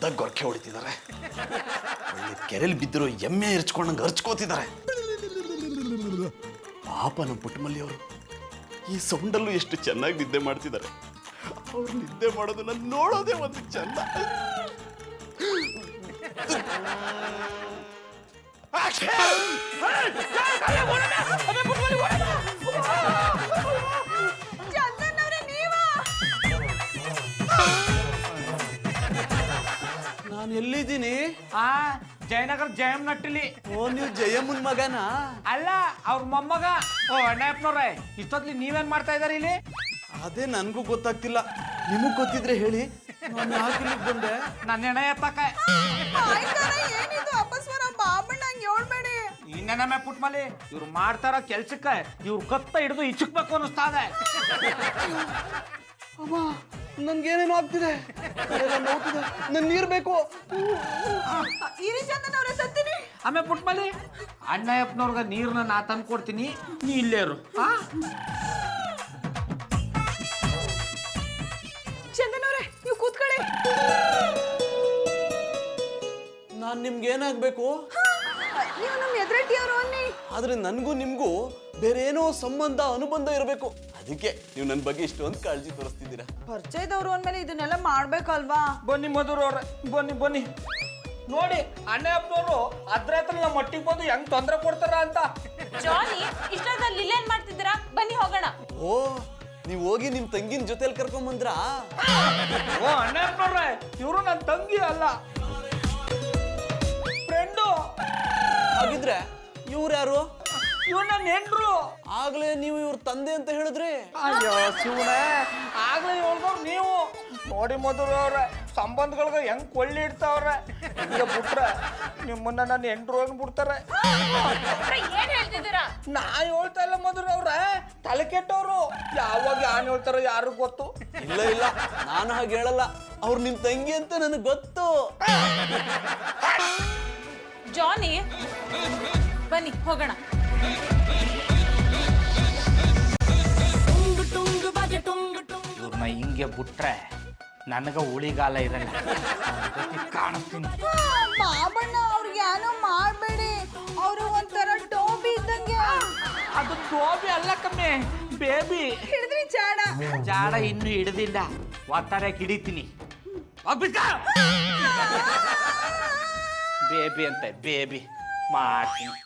ಉದ್ದಾಗ ಗೊರಕೆ ಹೊಡಿತಿದ್ದಾರೆ. ಒಳ್ಳೆ ಕೆರೆಯಲ್ಲಿ ಬಿದ್ದಿರೋ ಎಮ್ಮೆ ಎರಚ್ಕೊಂಡಂಗೆ ಅರ್ಚ್ಕೋತಿದ್ದಾರೆ. ಪಾಪ ನಮ್ಮ ಪುಟ್ಟಮಲ್ಲಿ ಅವರು ಈ ಸೌಂಡಲ್ಲೂ ಎಷ್ಟು ಚೆನ್ನಾಗಿ ನಿದ್ದೆ ಮಾಡ್ತಿದ್ದಾರೆ. ಅವ್ರು ನಿದ್ದೆ ಮಾಡೋದು ನಾನು ನೋಡೋದೇ ಒಂದು ಚಂದ. ನಾನು ಎಲ್ಲಿದ್ದೀನಿ? ಜಯನಗರ ಜಯಮ್ ನಟ್ಟಿಲಿ. ಓ, ನೀವು ಜಯಮ್ಮನ್ ಮಗನಾ? ಅಲ್ಲ, ಅವ್ರ ಮೊಮ್ಮಗ. ಓ ಅಣ್ಣಪ್ಪನವ್ರೆ, ಇಷ್ಟೊತ್ಲಿ ನೀವೇನ್ ಮಾಡ್ತಾ ಇದಾರೆ ಇಲ್ಲಿ? ಅದೇ ನನ್ಗೂ ಗೊತ್ತಾಗ್ತಿಲ್ಲ. ನಿಮಗ್ ಗೊತ್ತಿದ್ರೆ ಹೇಳಿ, ನಾನು ಯಾಕೆ ಇಲ್ಲಿಗೆ ಬಂದೆ? ನನ್ನ ಹೆಣ ಎತ್ತಕ. ಇನ್ನೇನಮ್ಮೆ ಪುಟ್ಮಲಿ, ಇವ್ರು ಮಾಡ್ತಾರ ಕೆಲ್ಸಕ್ಕೆ ಇವ್ರು ಕತ್ತ ಹಿಡಿದು ಇಚ್ಚಕ್ಬೇಕು ಅನ್ನಿಸ್ತಾದೆ. ಅಮ್ಮ, ನನ್ಗೇನೇನೋ ಆಗ್ತಿದೆ. ನನ್ ನೀರ್ ಬೇಕು. ಆಮೇ ಪುಟ್ಮಲಿ, ಅಣ್ಣಯ್ಯಪ್ಪನವ್ರಿಗೆ ನೀರ್ನ ನಾ ತಂದು ಕೊಡ್ತೀನಿ, ನೀ ಇಲ್ಲೇರು. ಚಂದನವ್ರೆ, ನೀವು ಕೂತ್ಕೊಳ್ಳಿ. ನಾನ್ ನಿಮ್ಗೆ ಏನಾಗ್ಬೇಕು? ನೀವು ನಮ್ಮ ಎದುರಟ್ಟಿಯವರು ಅನ್ನಿ. ಆದ್ರೆ ನನ್ಗೂ ನಿಮ್ಗೂ ಬೇರೆ ಏನೋ ಸಂಬಂಧ ಅನುಬಂಧ ಇರಬೇಕು. ಅದಕ್ಕೆ ನೀವು ನನ್ನ ಬಗ್ಗೆ ಇಷ್ಟೊಂದು ಕಾಳಜಿ ತೋರಿಸ್ತಿದ್ದೀರಾ. ಪರಿಚಯದವರು ಅಂದ್ಮೇಲೆ ಇದನ್ನೆಲ್ಲ ಮಾಡ್ಬೇಕಲ್ವಾ? ಬನ್ನಿ ಮಧುರವ್ರೆ, ಬನ್ನಿ ಬನ್ನಿ. ನೋಡಿ, ಅಣ್ಣಯ್ಯಪ್ಪನವರು ಅದ್ರ ಹತ್ರ ನಮ್ಮ ಮಟ್ಟಿಗೆ ಬಂದು ಹೆಂಗ್ ತೊಂದರೆ ಕೊಡ್ತಾರ ಅಂತ. ಜಾನಿ, ಇಷ್ಟೊತ್ತಲ್ಲಿ ಇಲ್ಲೇನ್ ಮಾಡ್ತಿದ್ದೀರಾ? ಬನ್ನಿ ಹೋಗೋಣ. ಓ, ನೀವ್ ಹೋಗಿ ನಿಮ್ ತಂಗಿನ ಜೊತೆಲಿ ಕರ್ಕೊಂಡ್ ಬಂದ್ರ? ಓ ಅಣ್ಣಯ್ಯಪ್ಪನವ್ರೆ, ಇವರು ನನ್ನ ತಂಗಿ ಅಲ್ಲ, ಫ್ರೆಂಡು. ಹಾಗಿದ್ರೆ ಇವ್ರು ಯಾರು? ಇವ್ ನನ್ನ ಹೆಂಡ್ರು. ಆಗ್ಲೇ ನೀವು ಇವ್ರ ತಂದೆ ಅಂತ ಹೇಳಿದ್ರಿ. ಅಯ್ಯೋ ಶಿವನೇ, ಆಗ್ಲೇ ಹೇಳ್ದವ್ರು ನೀವು. ನೋಡಿ ಮಧುರವ್ರೆ, ಸಂಬಂಧಗಳಿಗೆ ಹೆಂಗ್ ಕೊಳ್ಳಿ ಇಡ್ತಾವ್ರೆ. ಈಗ ಬಿಟ್ರೆ ನಿಮ್ಮನ್ನ ನನ್ನ ಹೆಂಡ್ರು ಅಂದ್ಬಿಡ್ತಾರೆ. ಏನ್ ಹೇಳ್ತಿದ್ದೀರಾ? ನಾ ಹೇಳ್ತಾ ಇಲ್ಲ ಮಧುರವ್ರೆ, ತಲೆ ಕೆಟ್ಟವ್ರು. ಯಾವಾಗ ಯಾನ್ ಹೇಳ್ತಾರೋ ಯಾರು ಗೊತ್ತು. ಇಲ್ಲ ಇಲ್ಲ, ನಾನು ಹಾಗೆ ಹೇಳಲ್ಲ. ಅವ್ರು ನಿಮ್ ತಂಗಿ ಅಂತ ನನಗೆ ಗೊತ್ತು. ಜಾನಿ, ಬನ್ನಿ ಹೋಗೋಣ. ಇವ್ರನ್ನ ಹಿಂಗೆ ಬಿಟ್ರೆ ನನಗ ಉಳಿಗಾಲ ಇರಲ್ಲ. ಕಾಣಿಸ್ತೀನಿ. ಬಾಬಣ್ಣ, ಅವ್ರಿಗೆ ಏನೋ ಮಾಡ್ಬೇಡಿ. ಅವರು ಒಂಥರ ಟೋಬಿ ಇದ್ದಂಗೆ. ಅದು ಟೋಬಿ ಅಲ್ಲ ಕಮ್ಮಿ, ಬೇಬಿ. ಹಿಡಿದ್ರಿ ಜಾಡ. ಜಾಡ ಇನ್ನೂ ಹಿಡ್ದಿಲ್ಲ, ಒತ್ತಾರೆ ಹಿಡಿತೀನಿ. ಬೇಬಿ ಅಂತ ಬೇಬಿ ಮಾಡ್ತೀನಿ.